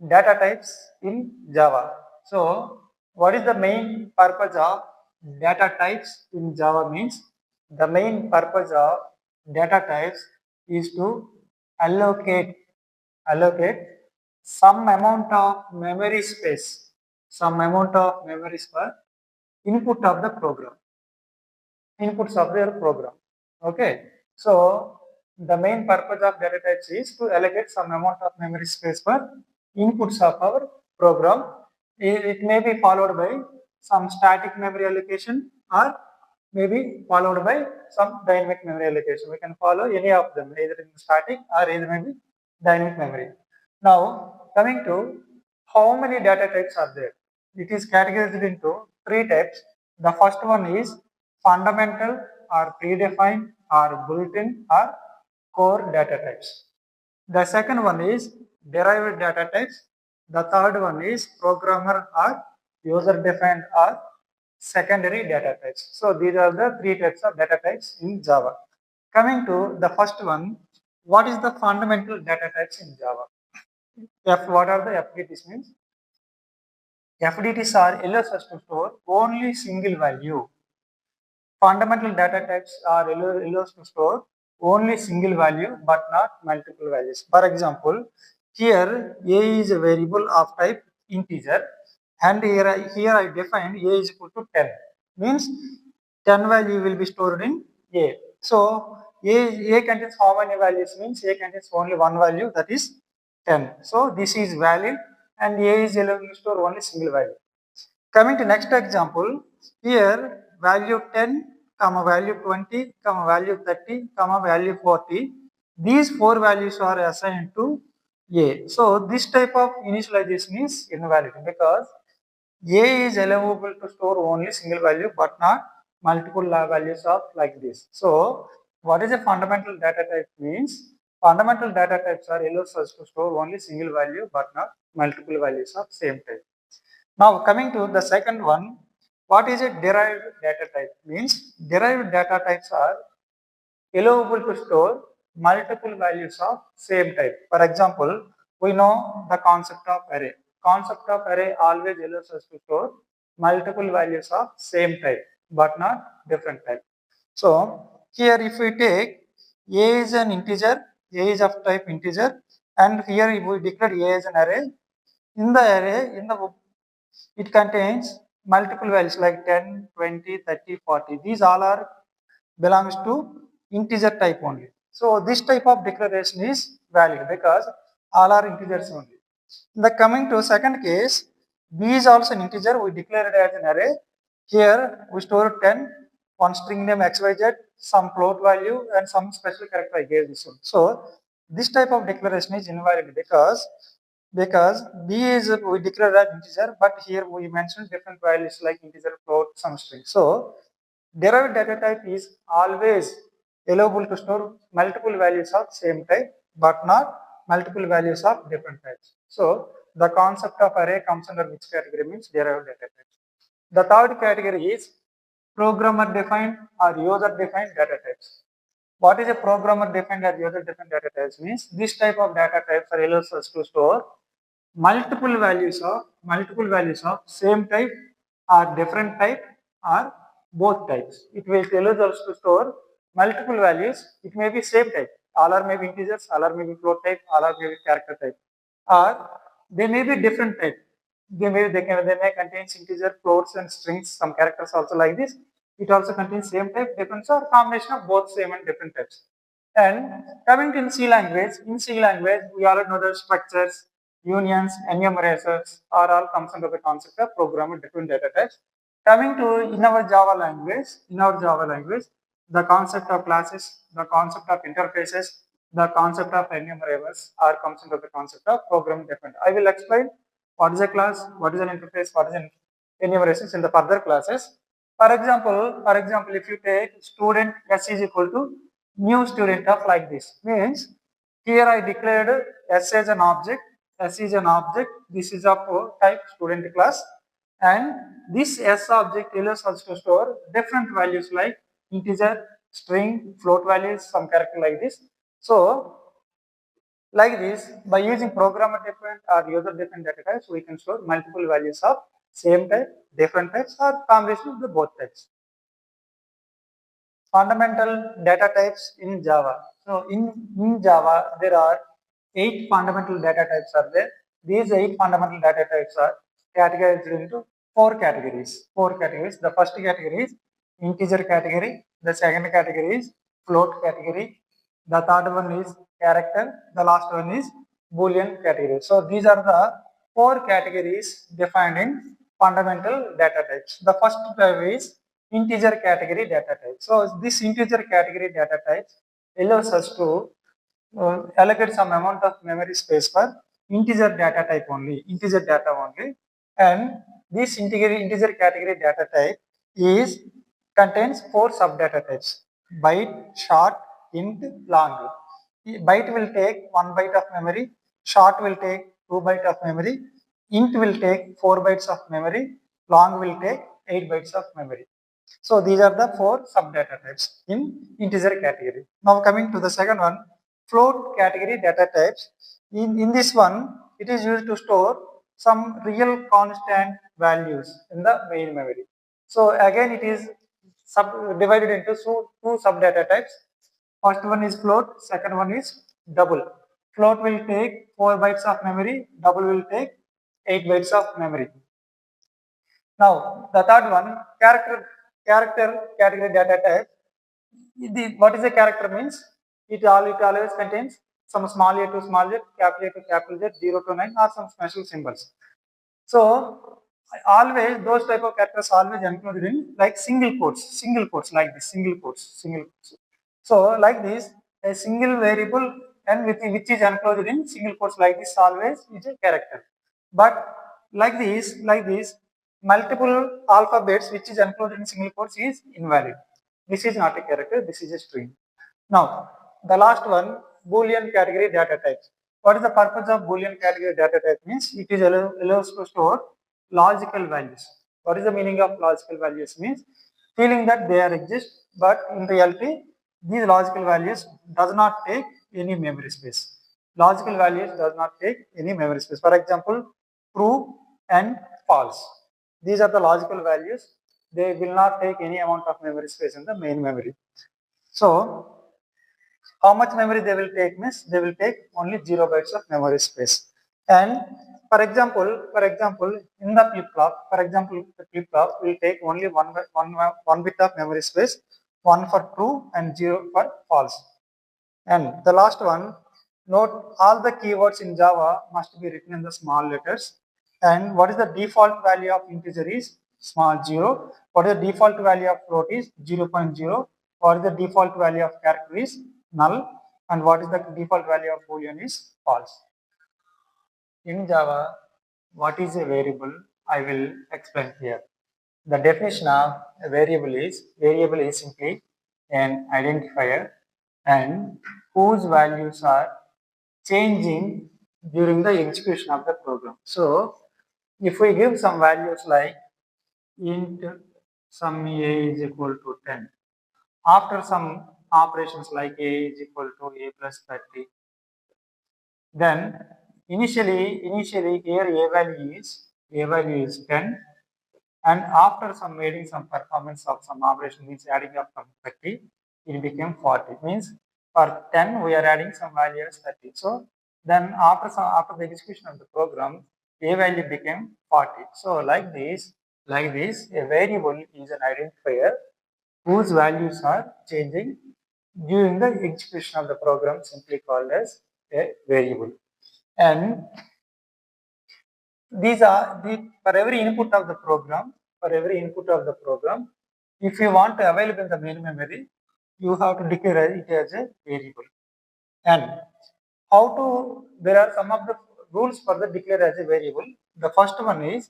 data types in Java. So, what is the main purpose of data types in Java means? The main purpose of data types is to allocate some amount of memory space, for input of the program, inputs of their program. Okay, so the main purpose of data types is to allocate some amount of memory space for inputs of our program. It may be followed by some static memory allocation or maybe followed by some dynamic memory allocation. We can follow any of them, either in static or either maybe dynamic memory. Now, coming to how many data types are there? It is categorized into three types. The first one is fundamental or predefined or built-in or core data types. The second one is derived data types. The third one is programmer or user defined or secondary data types. So these are the three types of data types in Java. Coming to the first one, what is the fundamental data types in Java? What are the FDTs means? FDTs are allows us to store only single value. Fundamental data types are allows to store only single value but not multiple values. For example, here a is a variable of type integer, and here I define a is equal to 10. Means 10 value will be stored in a. So a contains how many values? Means a contains only one value, that is 10. So this is valid, and a is allowed to store only single value. Coming to next example, here value 10, comma value 20, comma value 30, comma value 40. These four values are assigned to A. So this type of initialization is invalid because A is allowable to store only single value but not multiple values of like this. So what is a fundamental data type means? Fundamental data types are allows us to store only single value but not multiple values of same type. Now coming to the second one, what is a derived data type? Means derived data types are allowable to store multiple values of same type. For example, we know the concept of array. Concept of array always allows us to store multiple values of same type but not different type. So here if we take a is an integer, a is of type integer, and here if we declare a as an array, in the array, it contains multiple values like 10, 20, 30, 40. These all are belongs to integer type only. So this type of declaration is valid because all are integers only. The coming to second case, B is also an integer. We declare it as an array. Here we store 10, one string name xyz, some float value, and some special character I gave this one. So this type of declaration is invalid because B is we declare as integer, but here we mentioned different values like integer, float, some string. So derived data type is always allowable to store multiple values of same type but not multiple values of different types. So the concept of array comes under which category means derived data types. The third category is programmer defined or user defined data types. What is a programmer defined or user defined data types means this type of data types are allows us to store multiple values of same type or different type or both types. It will allow us to store multiple values. It may be same type. All are maybe integers, all are maybe float type, all are maybe character type, or they may be different type. They may contain integer, floats, and strings. Some characters also like this. It also contains same type, different, or combination of both same and different types. And coming to in C language, we already know the structures, unions, enumerators are all comes under the concept of programmer different data types. Coming to in our Java language, the concept of classes, the concept of interfaces, the concept of enumerators are comes under the concept of programming different. I will explain what is a class, what is an interface, what is an enumerations in the further classes. For example, if you take student s is equal to new student of like this means here I declared s as an object, s is an object, this is of type student class, and this s object allows us to store different values like integer, string, float values, some character like this. So Like this, by using programmer different or user different data types, we can store multiple values of same type, different types, or combination of the both types. Fundamental data types in Java. So in Java, there are 8 fundamental data types are there. These 8 fundamental data types are categorized into 4 categories. 4 categories. The first category is integer category. The second category is float category. The third one is character. The last one is Boolean category. So these are the 4 categories defined in fundamental data types. The first type is integer category data type. So this integer category data type allows us to allocate some amount of memory space for integer data type only, integer data only. And this integer category data type is contains 4 subdata types: byte, short, int, long. Byte will take 1 byte of memory, short will take 2 byte of memory, int will take 4 bytes of memory, long will take 8 bytes of memory. So these are the 4 subdata types in integer category. Now coming to the second one, float category data types. In this one, it is used to store some real constant values in the main memory. So again, it is divided into two subdata types. First one is float, second one is double. Float will take 4 bytes of memory, double will take 8 bytes of memory. Now, the third one, character category data type. What is a character means? It always contains some small a to small z, capital A to capital Z, 0 to 9, or some special symbols. So always those type of characters always included in like single quotes like this, single quotes. So like this, a single variable and which is enclosed in single quotes like this always is a character. But like this, multiple alphabets which is enclosed in single quotes is invalid. This is not a character, this is a string. Now, the last one, Boolean category data types. What is the purpose of Boolean category data type means? It is allows to store logical values. What is the meaning of logical values means? Feeling that they are exist, but in reality, these logical values does not take any memory space. Logical values does not take any memory space. For example, true and false. These are the logical values. They will not take any amount of memory space in the main memory. So, how much memory they will take means they will take only 0 bytes of memory space. And for example, in the flip flop, for example, the flip flop will take only one bit of memory space, one for true and 0 for false. And the last one, note all the keywords in Java must be written in the small letters. And what is the default value of integer is small 0. What is the default value of float is 0.0. What is the default value of character is null. And what is the default value of boolean is false. In Java, what is a variable? I will explain here. The definition of a variable is simply an identifier and whose values are changing during the execution of the program. So if we give some values like int some a is equal to 10, after some operations like a is equal to a plus 30, then initially here a value is 10, and after some adding some performance of some operation means adding up from 30, it became 40. Means for 10 we are adding some value as 30. So then after the execution of the program, a value became 40. So like this, a variable is an identifier whose values are changing during the execution of the program, simply called as a variable. And these are for every input of the program, if you want to available in the main memory, you have to declare it as a variable. And there are some of the rules for the declare as a variable. The first one is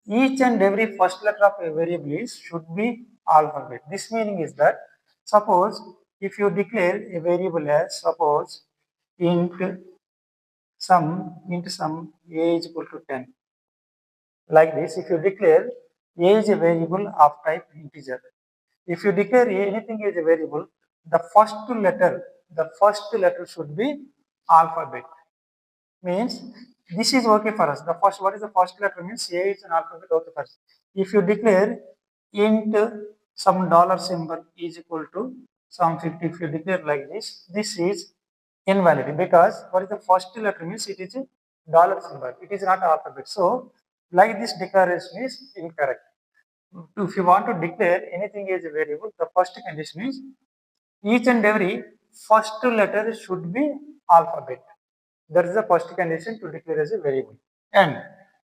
each and every first letter of a variable should be alphabet. This meaning is that suppose if you declare a variable as suppose int some a is equal to 10. Like this, if you declare a is a variable of type integer. If you declare anything as a variable, the first letter should be alphabet. Means this is okay for us. The first, what is the first letter means A is an alphabet, okay for us. If you declare int some dollar symbol is equal to some 50, if you declare like this is invalid because what is the first letter means it is a dollar symbol. It is not alphabet. So like this declaration is incorrect. If you want to declare anything as a variable, the first condition is each and every first letter should be alphabet. That is the first condition to declare as a variable. And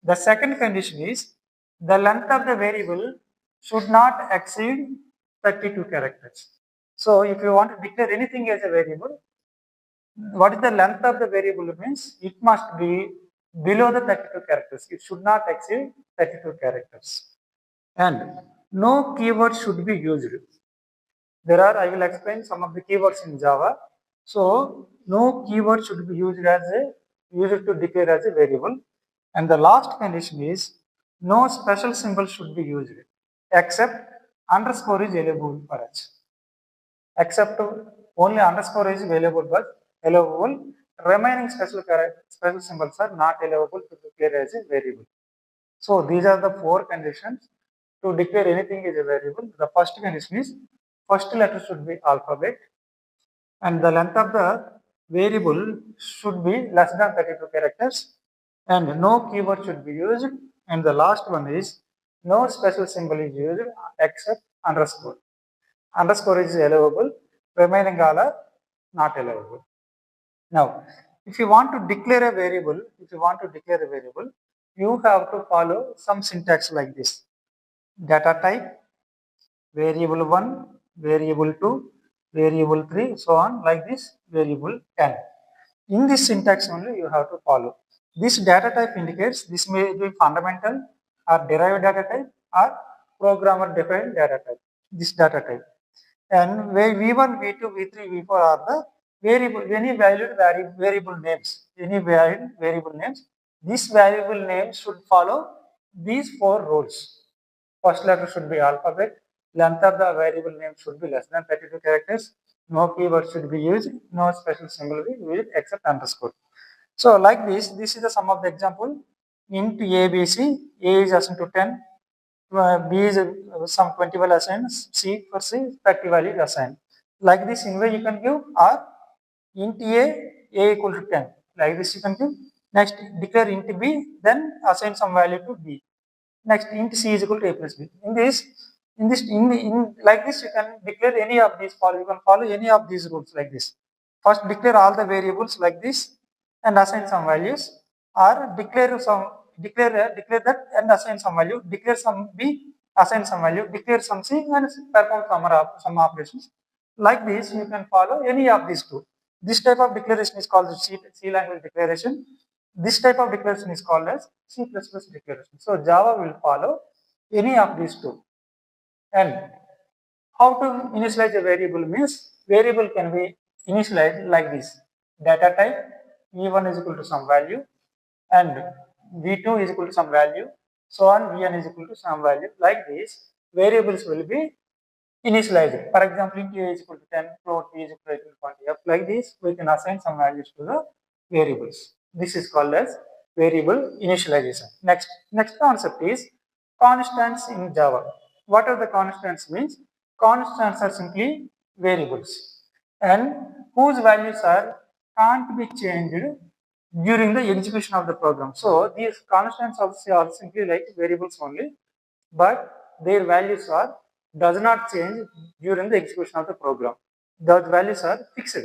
the second condition is the length of the variable should not exceed 32 characters. So if you want to declare anything as a variable, what is the length of the variable means it must be below the 32 characters. It should not exceed 32 characters. And no keyword should be used. I will explain some of the keywords in Java. So no keyword should be used to declare as a variable. And the last condition is no special symbol should be used except underscore is available for us. Except only underscore is allowable. Remaining special symbols are not allowable to declare as a variable. So these are the four conditions to declare anything as a variable. The first condition is first letter should be alphabet and the length of the variable should be less than 32 characters and no keyword should be used. And the last one is no special symbol is used except underscore. Underscore is allowable, remaining all are not allowable. Now, if you want to declare a variable, you have to follow some syntax like this. Data type, variable 1, variable 2, variable 3, so on like this, variable 10. In this syntax only you have to follow. This data type indicates this may be fundamental or derived data type or programmer defined data type, this data type. And where V1, V2, V3, V4 are the variable, any valued variable names, any valued variable names. This variable name should follow these four rules. First letter should be alphabet. Length of the variable name should be less than 32 characters. No keyword should be used. No special symbol will be used except underscore. So like this is the sum of the example. Int A, B, C. A is assigned to 10. B is some 20 value assigned. C for C, 30 value is assigned. Like this, in way you can give or int A equal to 10. Like this you can give. Next, declare int B, then assign some value to B. Next, int C is equal to A plus B. In like this, you can declare any of these. You can follow any of these rules like this. First, declare all the variables like this and assign some values, or declare that and assign some value. Declare some B, assign some value. Declare some C and perform some operations. Like this, you can follow any of these two. This type of declaration is called the C language declaration. This type of declaration is called as C++ declaration. So Java will follow any of these two. And how to initialize a variable means variable can be initialized like this. Data type v1 is equal to some value and v2 is equal to some value. So on vn is equal to some value. Like this, variables will be initialized. For example, int a is equal to 10, float b is equal to 20. Like this, we can assign some values to the variables. This is called as variable initialization. Next concept is constants in Java. What are the constants means? Constants are simply variables and whose values can't be changed during the execution of the program. So these constants also are simply like variables only, but their values does not change during the execution of the program. Those values are fixed.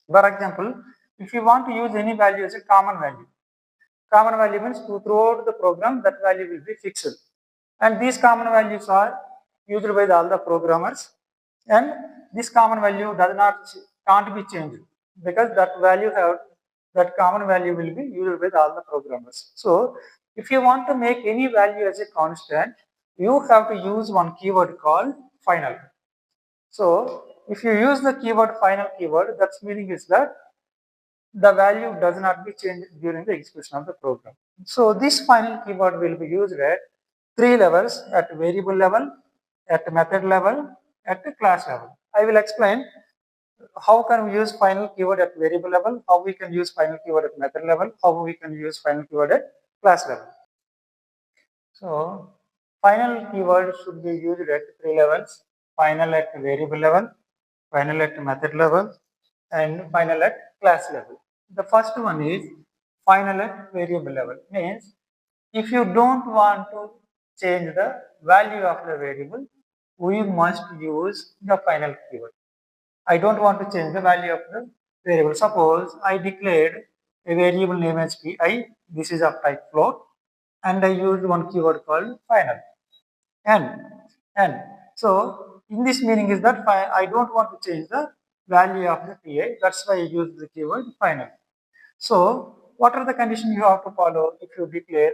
For example, if you want to use any value as a common value means throughout the program that value will be fixed. And these common values are used by all the programmers, and this common value can't be changed because that common value will be used by all the programmers. So if you want to make any value as a constant, you have to use one keyword called final. So if you use the keyword final keyword, that's meaning is that the value does not be changed during the execution of the program. So this final keyword will be used at three levels: at variable level, at method level, at the class level. I will explain. how can we use final keyword at variable level, how we can use final keyword at method level, how we can use final keyword at class level. So final keyword should be used at three levels: final at variable level, final at method level, and final at class level. The first one is final at variable level. Means if you don't want to change the value of the variable, we must use the final keyword. I don't want to change the value of the variable. Suppose I declared a variable name as pi. This is of type float, and I used one keyword called final. And and so in this meaning is that I don't want to change the value of the pi. That's why I use the keyword final. So what are the conditions you have to follow if you declare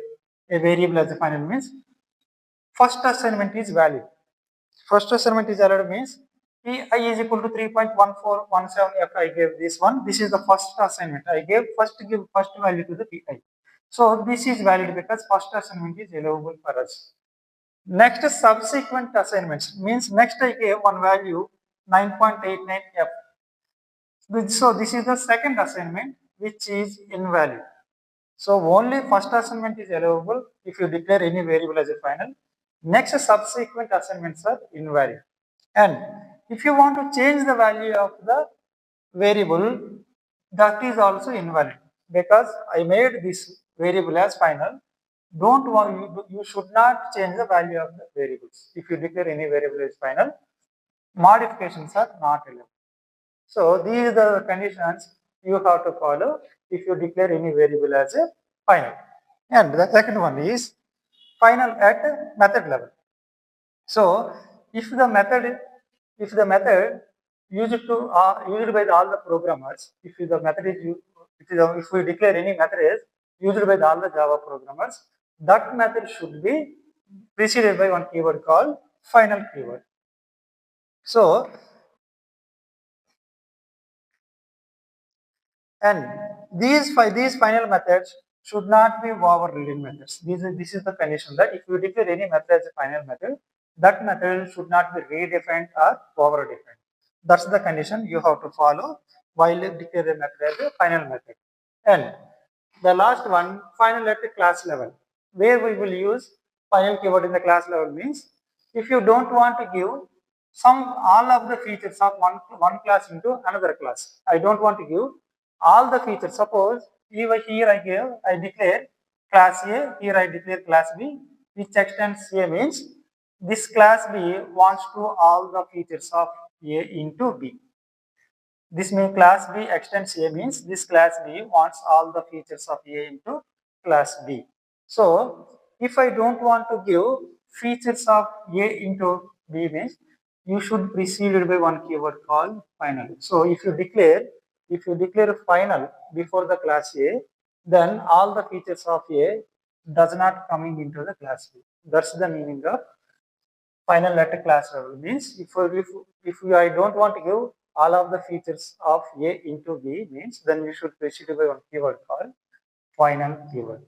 a variable as a final means? First assignment is valid. First assignment is valid means pi is equal to 3.1417 if I gave this one. This is the first assignment. I gave first value to the pi. So this is valid because first assignment is allowable for us. Next subsequent assignments means next I gave one value 9.89f. So this is the second assignment which is invalid. So only first assignment is allowable if you declare any variable as a final. Next subsequent assignments are invalid. And if you want to change the value of the variable, that is also invalid because I made this variable as final. Don't want you should not change the value of the variables. If you declare any variable as final, modifications are not allowed. So these are the conditions you have to follow if you declare any variable as a final. And the second one is final at method level. So if the method used by all the programmers, if the method is used, if we declare any method is used by all the Java programmers, that method should be preceded by one keyword called final keyword. So and these final methods should not be overridden methods. This is the condition that if you declare any method as a final method, that method should not be redefined or overdefined. That's the condition you have to follow while you declare a method as a final method. And the last one, final at the class level, where we will use final keyword in the class level means if you don't want to give all of the features of one class into another class. I don't want to give all the features. Suppose even here I declare class A, here I declare class B, which extends A means this class B wants to all the features of A into B. This means class B extends A means this class B wants all the features of A into class B. So if I don't want to give features of A into B means you should precede it by one keyword called final. So if you declare final before the class A, then all the features of A does not coming into the class B. That's the meaning of final at a class level. Means if I don't want to give all of the features of A into B means then you should precede by one keyword called final keyword.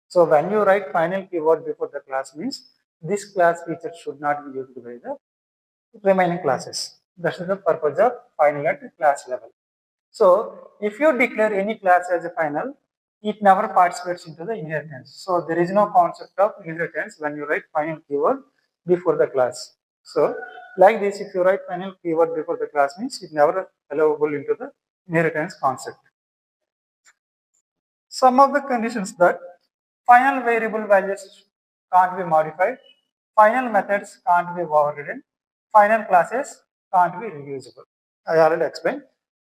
So when you write final keyword before the class means this class feature should not be used by the remaining classes. That is the purpose of final at class level. So if you declare any class as a final, it never participates into the inheritance. So there is no concept of inheritance when you write final keyword before the class. So like this, if you write final keyword before the class means it never allowable into the inheritance concept. Some of the conditions that final variable values can't be modified, final methods can't be overridden, final classes can't be reusable. I already explained.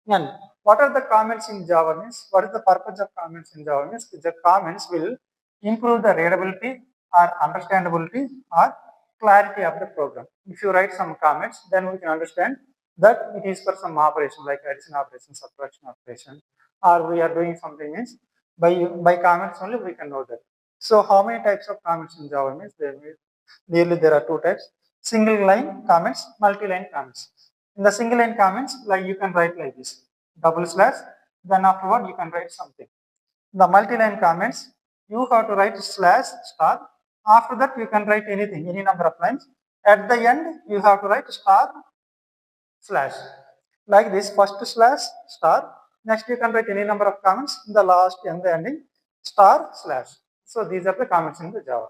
And what are the comments in Java means? What is the purpose of comments in Java means? The comments will improve the readability or understandability or clarity of the program. If you write some comments, then we can understand that it is for some operation like addition operation, subtraction operation, or we are doing something means by comments only we can know that. So how many types of comments in Java means? There are two types: single line comments, multi-line comments. In the single line comments, like you can write like this, double slash, then afterward you can write something. The multi-line comments, you have to write slash star. After that, you can write anything, any number of lines. At the end, you have to write star slash. like this, first slash star, next you can write any number of comments, in the last and the ending star slash. So these are the comments in the Java.